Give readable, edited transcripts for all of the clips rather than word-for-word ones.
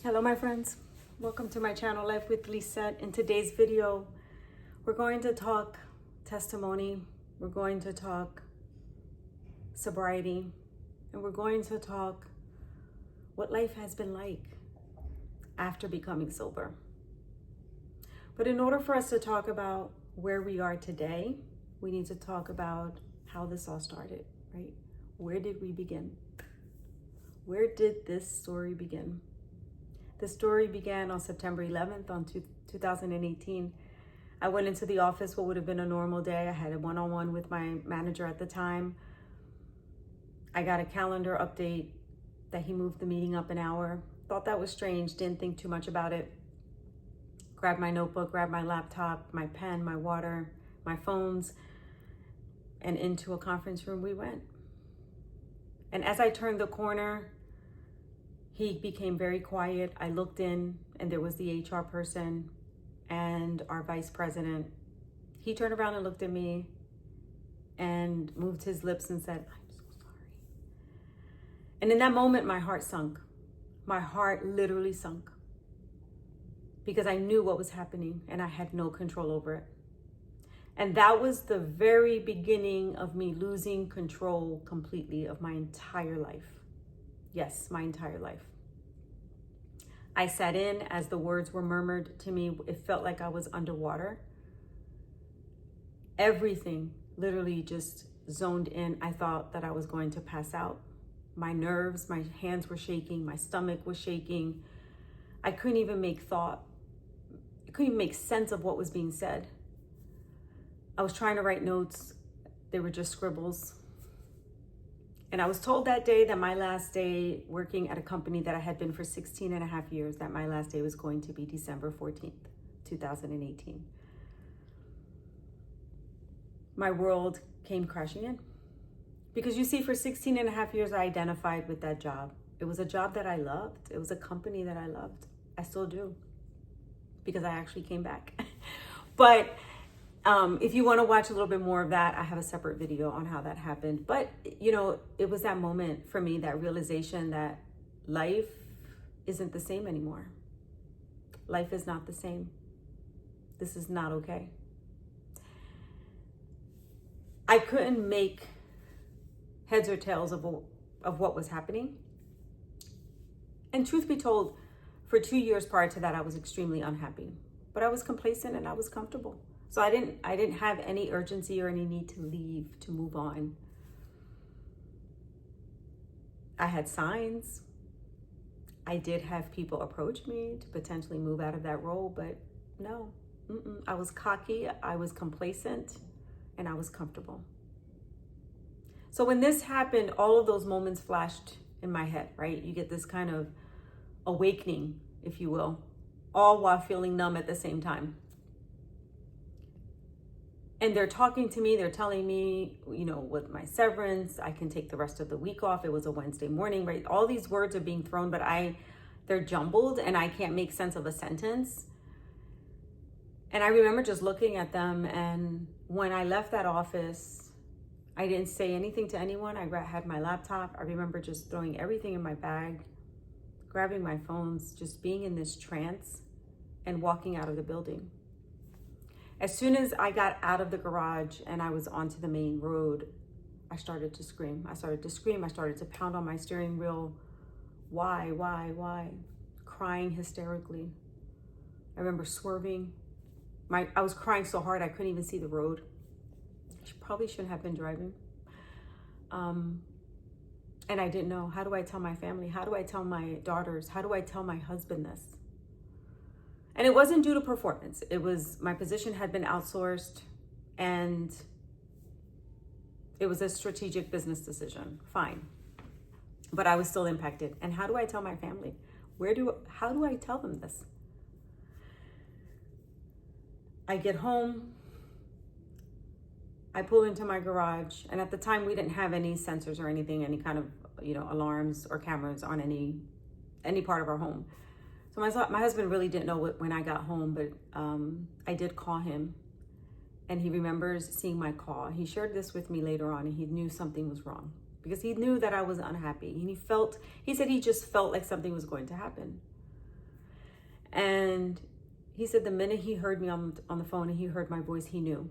Hello my friends, welcome to my channel Life with Lisette. In today's video, we're going to talk testimony, we're going to talk sobriety, and we're going to talk what life has been like after becoming sober. But in order for us to talk about where we are today, we need to talk about how this all started, right? Where did we begin? Where did this story begin? The story began on September 11th on 2018. I went into the office, what would have been a normal day. I had a one-on-one with my manager at the time. I got a calendar update that he moved the meeting up an hour. Thought that was strange, didn't think too much about it. Grabbed my notebook, grabbed my laptop, my pen, my water, my phones, and into a conference room we went. And as I turned the corner, he became very quiet. I looked in and there was the HR person and our vice president. He turned around and looked at me and moved his lips and said, "I'm so sorry." And in that moment, my heart sunk. My heart literally sunk because I knew what was happening and I had no control over it. And that was the very beginning of me losing control completely of my entire life. Yes, my entire life. I sat in as the words were murmured to me. It felt like I was underwater. Everything literally just zoned in. I thought that I was going to pass out. My nerves, my hands were shaking, my stomach was shaking. I couldn't even make sense of what was being said. I was trying to write notes. They were just scribbles. And I was told that day that my last day working at a company that I had been for 16 and a half years, that my last day was going to be December 14th, 2018. My world came crashing in. Because you see, for 16 and a half years, I identified with that job. It was a job that I loved. It was a company that I loved. I still do, because I actually came back. But if you want to watch a little bit more of that, I have a separate video on how that happened. But, you know, it was that moment for me, that realization that life isn't the same anymore. Life is not the same. This is not okay. I couldn't make heads or tails of what was happening. And truth be told, for 2 years prior to that, I was extremely unhappy. But I was complacent and I was comfortable. So I didn't have any urgency or any need to leave, to move on. I had signs. I did have people approach me to potentially move out of that role, but no. I was cocky, I was complacent, and I was comfortable. So when this happened, all of those moments flashed in my head, right? You get this kind of awakening, if you will, all while feeling numb at the same time. And they're talking to me, they're telling me, you know, with my severance, I can take the rest of the week off. It was a Wednesday morning, right? All these words are being thrown, but they're jumbled and I can't make sense of a sentence. And I remember just looking at them, and when I left that office, I didn't say anything to anyone. I had my laptop. I remember just throwing everything in my bag, grabbing my phones, just being in this trance and walking out of the building. As soon as I got out of the garage and I was onto the main road, I started to scream. I started to pound on my steering wheel. Why? Crying hysterically. I remember swerving. I was crying so hard I couldn't even see the road. I probably shouldn't have been driving. And I didn't know, how do I tell my family? How do I tell my daughters? How do I tell my husband this? And it wasn't due to performance. It was, my position had been outsourced and it was a strategic business decision. Fine. But I was still impacted. And how do I tell my family? How do I tell them this? I get home, I pull into my garage, and at the time we didn't have any sensors or anything, any kind of, you know, alarms or cameras on any part of our home. So my husband really didn't know when I got home, but I did call him, and he remembers seeing my call. He shared this with me later on, and he knew something was wrong because he knew that I was unhappy. And he said he just felt like something was going to happen. And he said the minute he heard me on the phone and he heard my voice, he knew.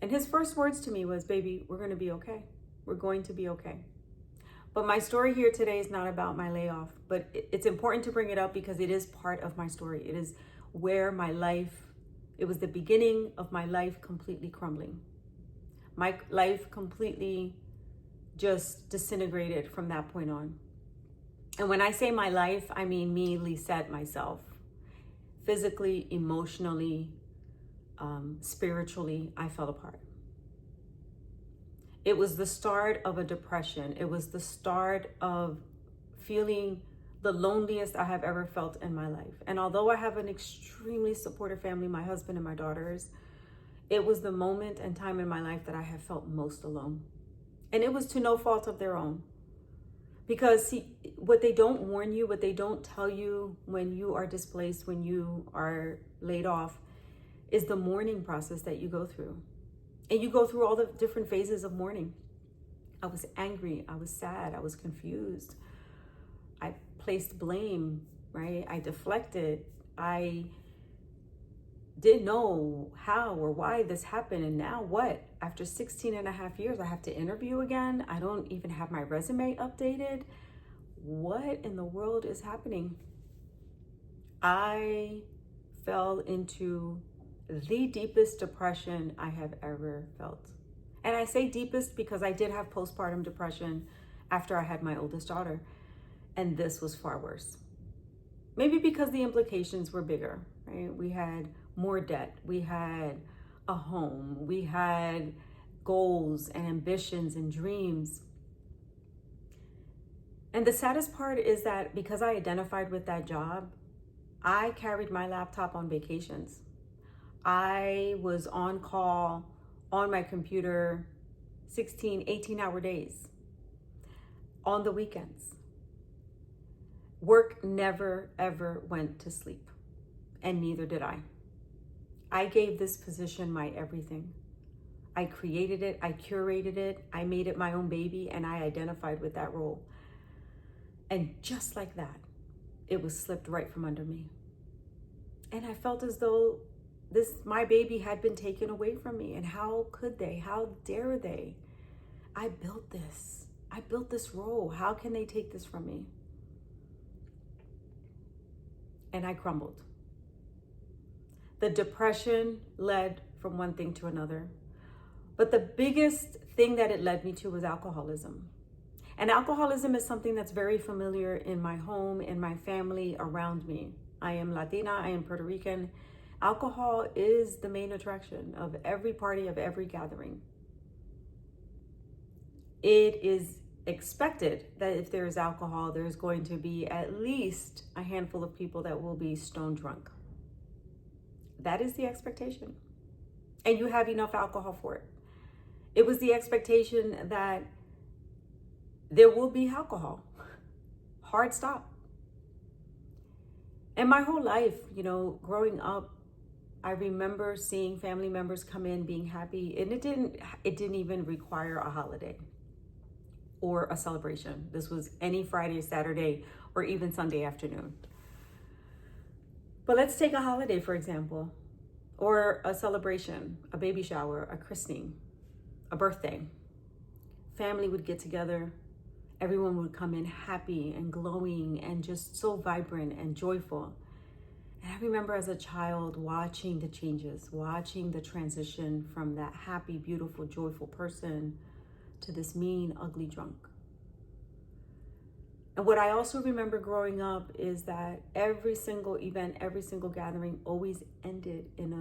And his first words to me was, baby, we're going to be okay. We're going to be okay. But my story here today is not about my layoff, but it's important to bring it up because it is part of my story. It is where my life, it was the beginning of my life completely crumbling. My life completely just disintegrated from that point on. And when I say my life, I mean me, Lisette, myself. Physically, emotionally, spiritually, I fell apart. It was the start of a depression. It was the start of feeling the loneliest I have ever felt in my life. And although I have an extremely supportive family, my husband and my daughters, it was the moment and time in my life that I have felt most alone. And it was to no fault of their own. Because see, what they don't warn you, what they don't tell you when you are displaced, when you are laid off, is the mourning process that you go through. And you go through all the different phases of mourning. I was angry, I was sad, I was confused. I placed blame, right? I deflected. I didn't know how or why this happened. And now what? After 16 and a half years, I have to interview again. I don't even have my resume updated. What in the world is happening? I fell into the deepest depression I have ever felt. And I say deepest because I did have postpartum depression after I had my oldest daughter. And this was far worse. Maybe because the implications were bigger, right? We had more debt. We had a home. We had goals and ambitions and dreams. And the saddest part is that because I identified with that job, I carried my laptop on vacations. I was on call on my computer 16, 18-hour days on the weekends. Work never, ever went to sleep, and neither did I. I gave this position my everything. I created it, I curated it, I made it my own baby, and I identified with that role. And just like that, it was slipped right from under me. And I felt as though my baby had been taken away from me. And how could they? How dare they? I built this. I built this role. How can they take this from me? And I crumbled. The depression led from one thing to another. But the biggest thing that it led me to was alcoholism. And alcoholism is something that's very familiar in my home, in my family, around me. I am Latina, I am Puerto Rican. Alcohol is the main attraction of every party, of every gathering. It is expected that if there is alcohol, there's going to be at least a handful of people that will be stone drunk. That is the expectation. And you have enough alcohol for it. It was the expectation that there will be alcohol. Hard stop. And my whole life, growing up, I remember seeing family members come in being happy, and it didn't even require a holiday or a celebration. This was any Friday, Saturday, or even Sunday afternoon. But let's take a holiday, for example, or a celebration, a baby shower, a christening, a birthday. Family would get together. Everyone would come in happy and glowing and just so vibrant and joyful. And I remember as a child watching the changes, watching the transition from that happy, beautiful, joyful person to this mean, ugly drunk. And what I also remember growing up is that every single event, every single gathering always ended in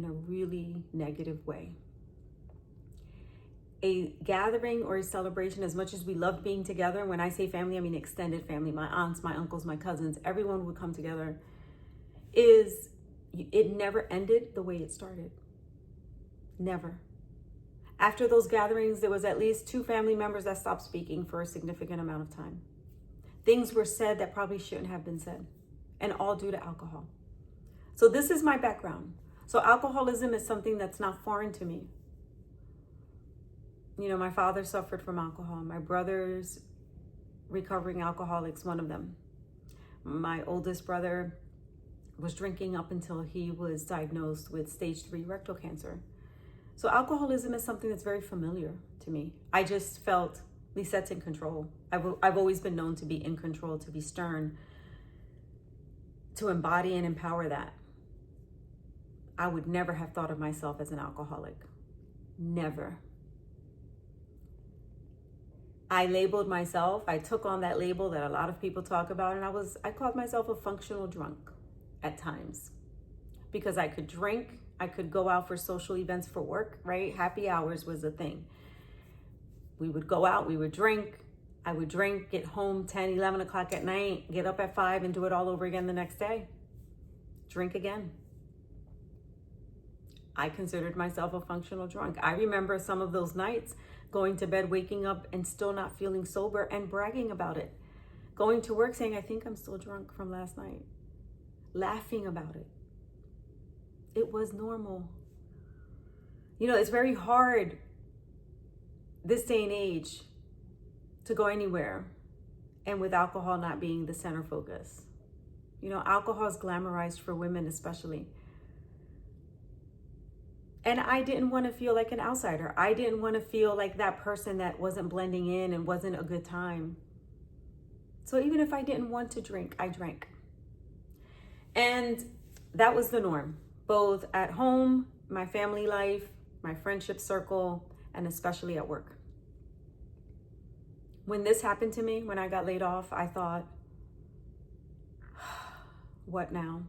a really negative way. A gathering or a celebration, as much as we love being together, when I say family, I mean extended family, my aunts, my uncles, my cousins, everyone would come together, it never ended the way it started. Never. After those gatherings, there was at least 2 family members that stopped speaking for a significant amount of time. Things were said that probably shouldn't have been said, and all due to alcohol. So this is my background. So alcoholism is something that's not foreign to me. My father suffered from alcohol. My brother's recovering alcoholics, one of them. My oldest brother was drinking up until he was diagnosed with stage 3 rectal cancer. So alcoholism is something that's very familiar to me. I just felt Lisette's in control. I've always been known to be in control, to be stern, to embody and empower that. I would never have thought of myself as an alcoholic. Never. I labeled myself, I took on that label that a lot of people talk about, and I called myself a functional drunk at times. Because I could drink, I could go out for social events for work, right? Happy hours was a thing. We would go out, we would drink. I would drink, get home 10, 11 o'clock at night, get up at 5 and do it all over again the next day. Drink again. I considered myself a functional drunk. I remember some of those nights going to bed, waking up and still not feeling sober and bragging about it. Going to work saying, I think I'm still drunk from last night. Laughing about it. It was normal. You know, it's very hard this day and age to go anywhere and with alcohol not being the center focus. You know, alcohol is glamorized for women especially. And I didn't want to feel like an outsider. I didn't want to feel like that person that wasn't blending in and wasn't a good time. So even if I didn't want to drink, I drank. And that was the norm, both at home, my family life, my friendship circle, and especially at work. When this happened to me, when I got laid off, I thought, what now?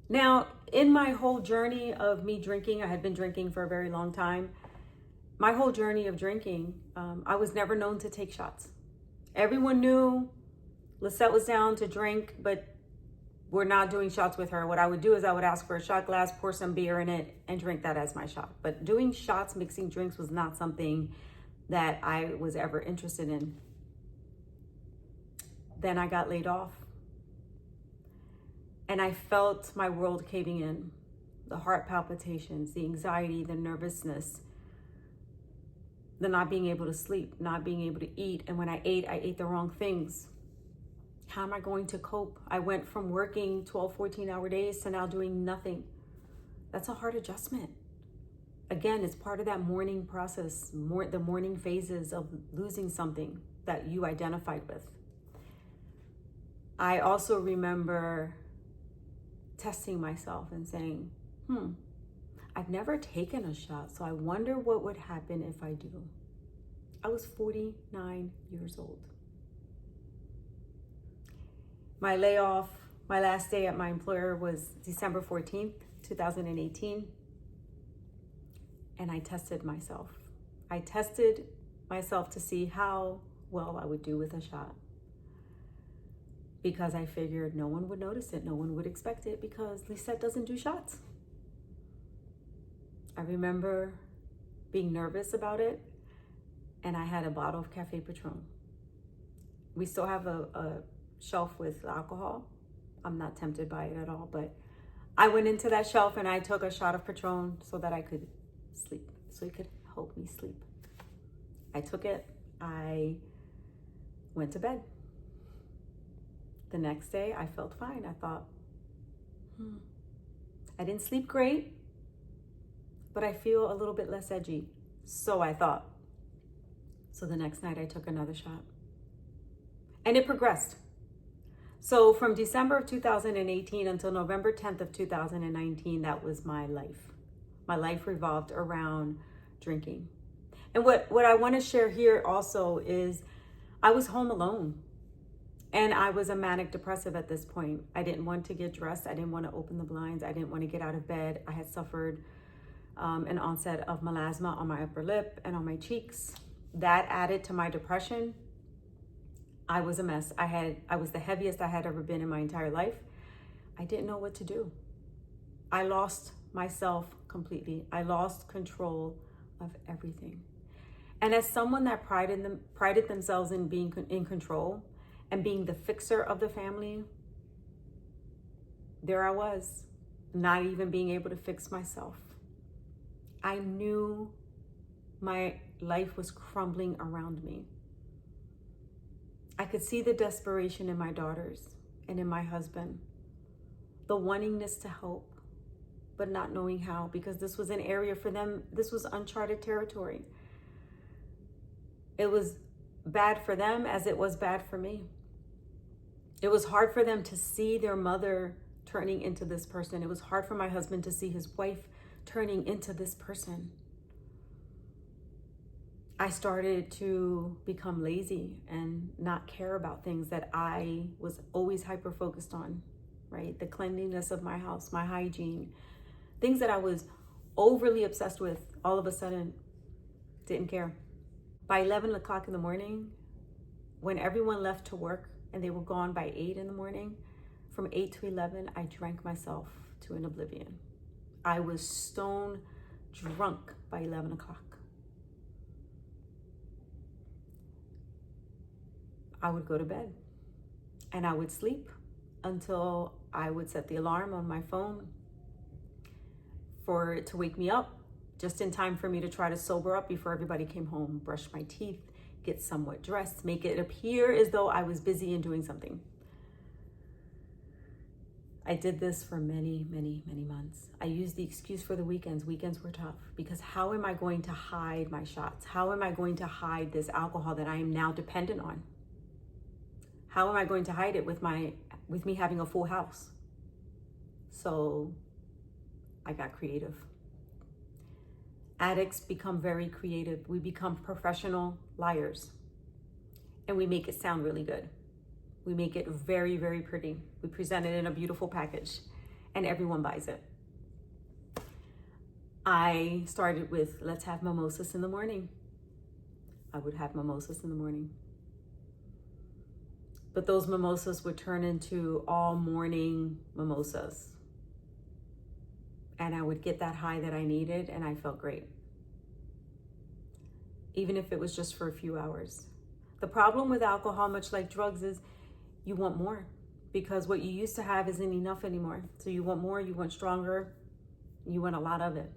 Now, in my whole journey of me drinking, I had been drinking for a very long time. My whole journey of drinking, I was never known to take shots. Everyone knew Lisette was down to drink, but we're not doing shots with her. What I would do is I would ask for a shot glass, pour some beer in it, and drink that as my shot. But doing shots, mixing drinks was not something that I was ever interested in. Then I got laid off. And I felt my world caving in. The heart palpitations, the anxiety, the nervousness, the not being able to sleep, not being able to eat. And when I ate the wrong things. How am I going to cope? I went from working 12, 14-hour days to now doing nothing. That's a hard adjustment. Again, it's part of that mourning process, the mourning phases of losing something that you identified with. I also remember testing myself and saying, I've never taken a shot, so I wonder what would happen if I do. I was 49 years old. My layoff, my last day at my employer was December 14th, 2018. And I tested myself. I tested myself to see how well I would do with a shot. Because I figured no one would notice it, no one would expect it, because Lisette doesn't do shots. I remember being nervous about it, and I had a bottle of Cafe Patron. We still have a shelf with alcohol. I'm not tempted by it at all, but I went into that shelf and I took a shot of Patron so that I could sleep, so it could help me sleep. I took it, I went to bed. The next day I felt fine. I thought, I didn't sleep great, but I feel a little bit less edgy. So I thought. So the next night I took another shot. And it progressed. So from December of 2018 until November 10th of 2019, that was my life. My life revolved around drinking. And what I want to share here also is I was home alone. And I was a manic depressive at this point. I didn't want to get dressed. I didn't want to open the blinds. I didn't want to get out of bed. I had suffered an onset of melasma on my upper lip and on my cheeks. That added to my depression. I was a mess. I was the heaviest I had ever been in my entire life. I didn't know what to do. I lost myself completely. I lost control of everything. And as someone that prided themselves in being in control and being the fixer of the family, there I was, not even being able to fix myself. I knew my life was crumbling around me. I could see the desperation in my daughters, and in my husband. The wantingness to help, but not knowing how, because this was an area for them. This was uncharted territory. It was bad for them as it was bad for me. It was hard for them to see their mother turning into this person. It was hard for my husband to see his wife turning into this person. I started to become lazy and not care about things that I was always hyper-focused on, right? The cleanliness of my house, my hygiene, things that I was overly obsessed with, all of a sudden didn't care. By 11 o'clock in the morning, when everyone left to work and they were gone by 8 in the morning, from 8 to 11, I drank myself to an oblivion. I was stone drunk by 11 o'clock. I would go to bed and I would sleep until I would set the alarm on my phone for it to wake me up just in time for me to try to sober up before everybody came home, brush my teeth, get somewhat dressed, make it appear as though I was busy and doing something. I did this for many, many, many months. I used the excuse for the weekends. Weekends were tough because how am I going to hide my shots? How am I going to hide this alcohol that I am now dependent on? How am I going to hide it with me having a full house? So I got creative. Addicts become very creative. We become professional liars. And we make it sound really good. We make it very, very pretty. We present it in a beautiful package and everyone buys it. I started with, let's have mimosas in the morning. I would have mimosas in the morning. But those mimosas would turn into all morning mimosas. And I would get that high that I needed and I felt great. Even if it was just for a few hours. The problem with alcohol, much like drugs, is you want more because what you used to have isn't enough anymore. So you want more, you want stronger, you want a lot of it.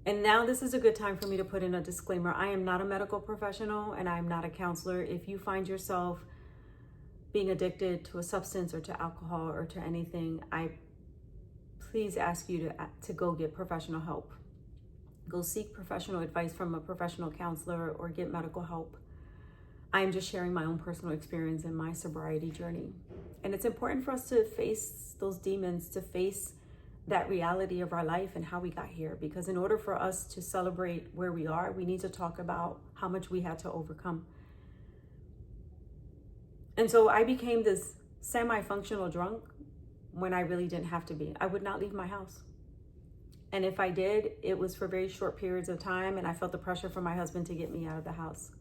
And now this is a good time for me to put in a disclaimer. I am not a medical professional and I'm not a counselor. If you find yourself being addicted to a substance or to alcohol or to anything, I please ask you to go get professional help. Go seek professional advice from a professional counselor or get medical help. I'm just sharing my own personal experience in my sobriety journey. And it's important for us to face those demons, to face that reality of our life and how we got here. Because in order for us to celebrate where we are, we need to talk about how much we had to overcome. And so I became this semi-functional drunk when I really didn't have to be. I would not leave my house. And if I did, it was for very short periods of time and I felt the pressure from my husband to get me out of the house.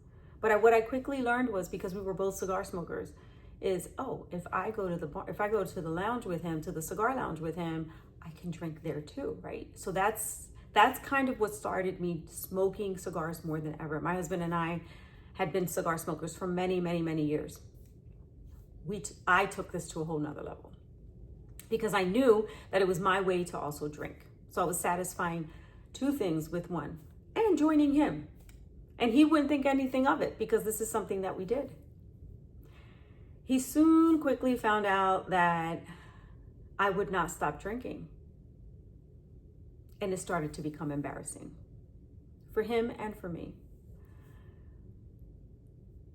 But what I quickly learned was, because we were both cigar smokers, is, if I go to the bar, if I go to the lounge with him, to the cigar lounge with him, I can drink there too, right? So that's kind of what started me smoking cigars more than ever. My husband and I had been cigar smokers for many, many, many years. I took this to a whole nother level because I knew that it was my way to also drink. So I was satisfying two things with one and joining him. And he wouldn't think anything of it because this is something that we did. He soon quickly found out that I would not stop drinking. And it started to become embarrassing for him and for me.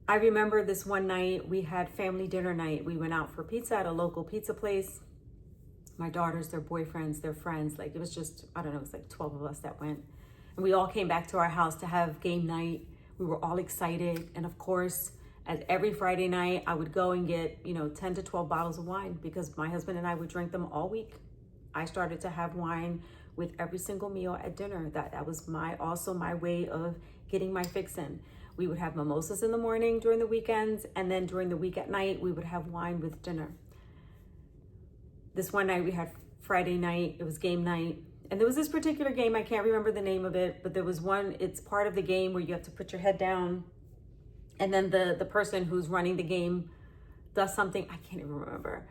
I remember this one night we had family dinner night. We went out for pizza at a local pizza place. My daughters, their boyfriends, their friends, it was just, I don't know, it was like 12 of us that went. And we all came back to our house to have game night. We were all excited. And of course, as every Friday night, I would go and get, 10 to 12 bottles of wine because my husband and I would drink them all week. I started to have wine with every single meal at dinner. That was also my way of getting my fix in. We would have mimosas in the morning during the weekends, and then during the week at night, we would have wine with dinner. This one night we had Friday night, it was game night. And there was this particular game, I can't remember the name of it, but there was one, it's part of the game where you have to put your head down and then the person who's running the game does something, I can't even remember.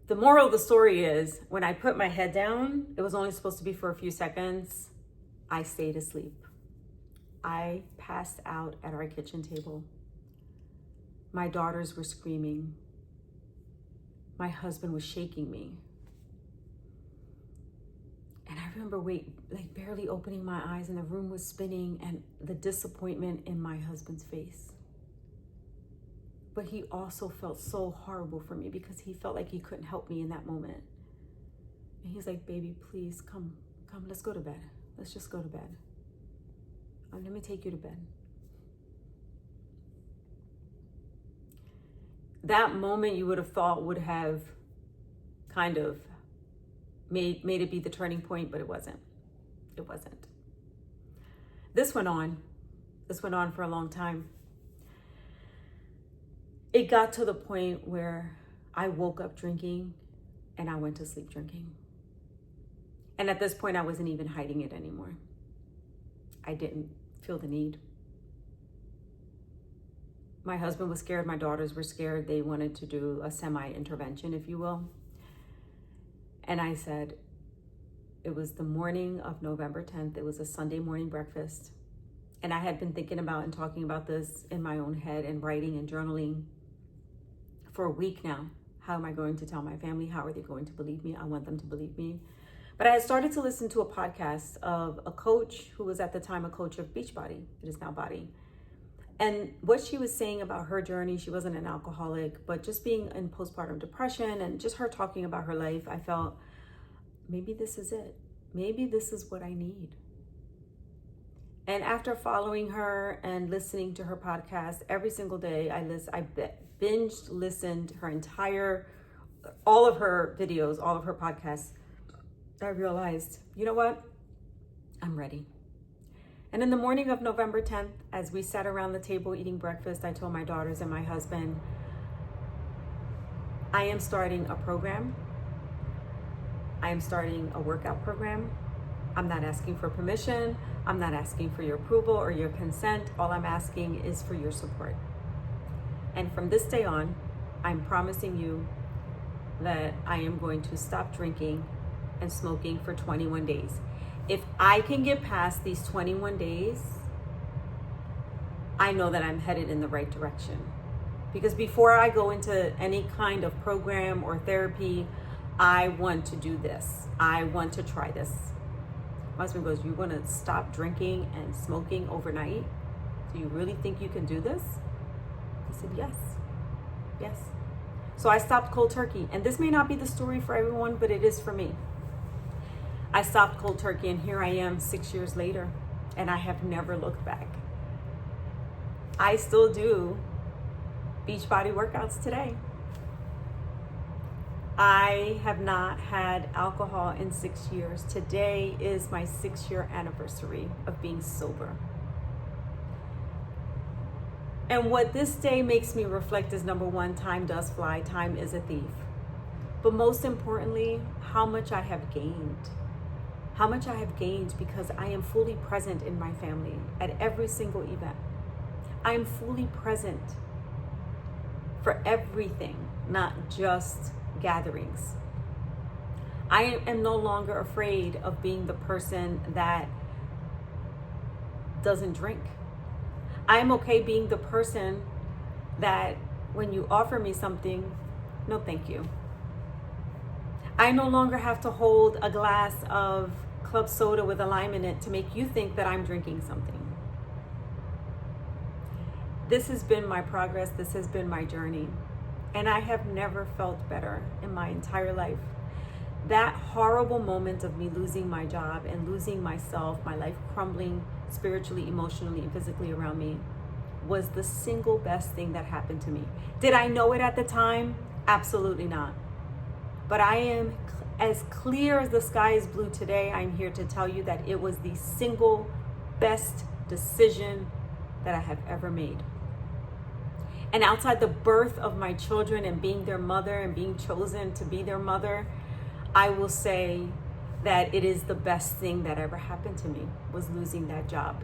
The moral of the story is, when I put my head down, it was only supposed to be for a few seconds, I stayed asleep. I passed out at our kitchen table. My daughters were screaming. my husband was shaking me. And I remember barely opening my eyes, and the room was spinning, and the disappointment in my husband's face. But he also felt so horrible for me because he felt like he couldn't help me in that moment. And he's like, baby, please come, let's go to bed. Let's just go to bed. Let me take you to bed. That moment you would have thought would have kind of made it be the turning point, but it wasn't. It wasn't. This went on for a long time. It got to the point where I woke up drinking and I went to sleep drinking. And at this point, I wasn't even hiding it anymore. I didn't feel the need. My husband was scared. My daughters were scared. They wanted to do a semi-intervention, if you will. And I said, it was the morning of November 10th. It was a Sunday morning breakfast. And I had been thinking about and talking about this in my own head and writing and journaling for a week now. How am I going to tell my family? How are they going to believe me? I want them to believe me. But I had started to listen to a podcast of a coach who was at the time a coach of Beachbody. It is now Body. And what she was saying about her journey, she wasn't an alcoholic, but just being in postpartum depression and just her talking about her life, I felt maybe this is it. Maybe this is what I need. And after following her and listening to her podcast every single day, I binged listened all of her videos, all of her podcasts. I realized, you know what? I'm ready. And in the morning of November 10th, as we sat around the table eating breakfast, I told my daughters and my husband, I am starting a program. I am starting a workout program. I'm not asking for permission. I'm not asking for your approval or your consent. All I'm asking is for your support. And from this day on, I'm promising you that I am going to stop drinking and smoking for 21 days. If I can get past these 21 days, I know that I'm headed in the right direction. Because before I go into any kind of program or therapy, I want to do this. I want to try this. My husband goes, you want to stop drinking and smoking overnight? Do you really think you can do this? I said, yes. So I stopped cold turkey. And this may not be the story for everyone, but it is for me. I stopped cold turkey, and here I am 6 years later, and I have never looked back. I still do Beachbody workouts today. I have not had alcohol in 6 years. Today is my 6-year anniversary of being sober. And what this day makes me reflect is, number one, time does fly. Time is a thief. But most importantly, how much I have gained. How much I have gained because I am fully present in my family at every single event. I am fully present for everything, not just gatherings. I am no longer afraid of being the person that doesn't drink. I am okay being the person that when you offer me something, no thank you. I no longer have to hold a glass of club soda with a lime in it to make you think that I'm drinking something. This has been my progress. This has been my journey. And I have never felt better in my entire life. That horrible moment of me losing my job and losing myself, my life crumbling spiritually, emotionally, and physically around me, was the single best thing that happened to me. Did I know it at the time? Absolutely not. But I am as clear as the sky is blue today. I'm here to tell you that it was the single best decision that I have ever made. And outside the birth of my children and being their mother and being chosen to be their mother, I will say that it is the best thing that ever happened to me, was losing that job.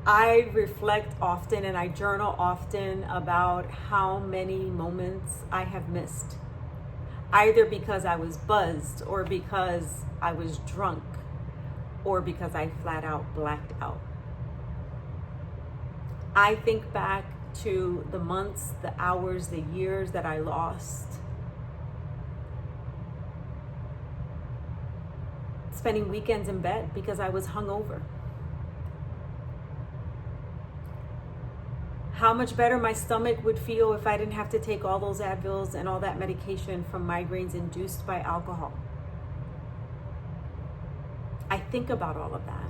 I reflect often and I journal often about how many moments I have missed, either because I was buzzed or because I was drunk or because I flat out blacked out. I think back to the months, the hours, the years that I lost spending weekends in bed because I was hungover. How much better my stomach would feel if I didn't have to take all those Advils and all that medication from migraines induced by alcohol. I think about all of that.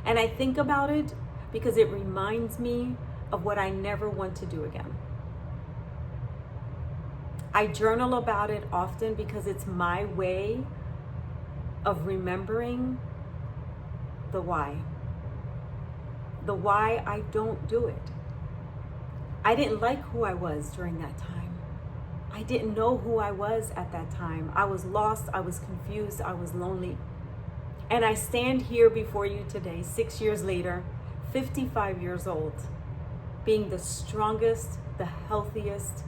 And I think about it because it reminds me of what I never want to do again. I journal about it often because it's my way of remembering the why. The why I don't do it. I didn't like who I was during that time. I didn't know who I was at that time. I was lost, I was confused, I was lonely. And I stand here before you today, 6 years later, 55 years old, being the strongest, the healthiest,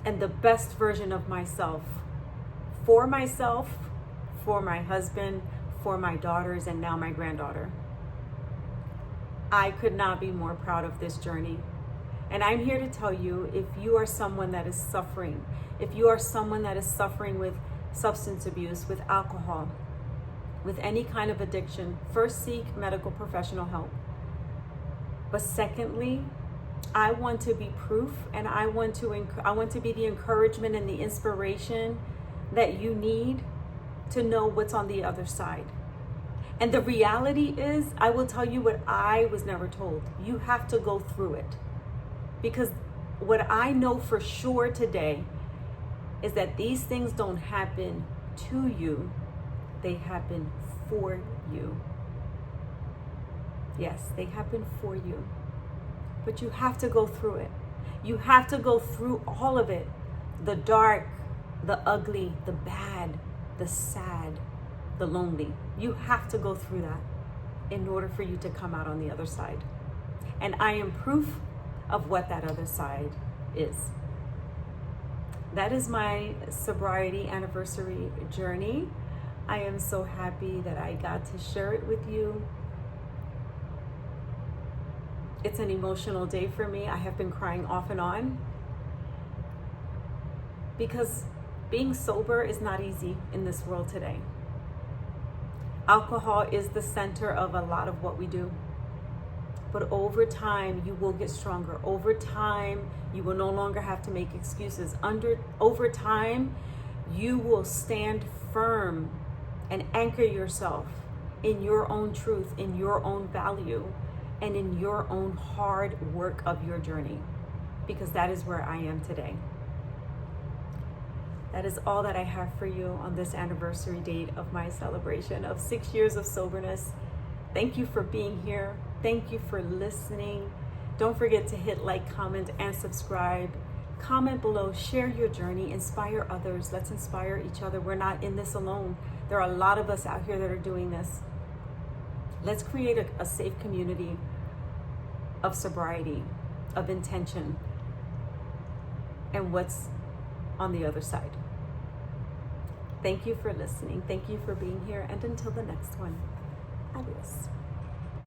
and the best version of myself, for my husband, for my daughters, and now my granddaughter. I could not be more proud of this journey. And I'm here to tell you, if you are someone that is suffering, if you are someone that is suffering with substance abuse, with alcohol, with any kind of addiction, first seek medical professional help. But secondly, I want to be proof, and I want to be the encouragement and the inspiration that you need to know what's on the other side. And the reality is, I will tell you what I was never told. You have to go through it. Because what I know for sure today is that these things don't happen to you, they happen for you. Yes, they happen for you. But you have to go through it. You have to go through all of it. The dark, the ugly, the bad, the sad, the lonely. You have to go through that in order for you to come out on the other side. And I am proof of what that other side is. That is my sobriety anniversary journey. I am so happy that I got to share it with you. It's an emotional day for me. I have been crying off and on because being sober is not easy in this world today. Alcohol is the center of a lot of what we do. But over time, you will get stronger. Over time, you will no longer have to make excuses. Over time, you will stand firm and anchor yourself in your own truth, in your own value, and in your own hard work of your journey. Because that is where I am today. That is all that I have for you on this anniversary date of my celebration of 6 years of soberness. Thank you for being here. Thank you for listening. Don't forget to hit like, comment, and subscribe. Comment below, share your journey, inspire others. Let's inspire each other. We're not in this alone. There are a lot of us out here that are doing this. Let's create a safe community of sobriety, of intention, and what's on the other side. Thank you for listening. Thank you for being here. And until the next one, adios.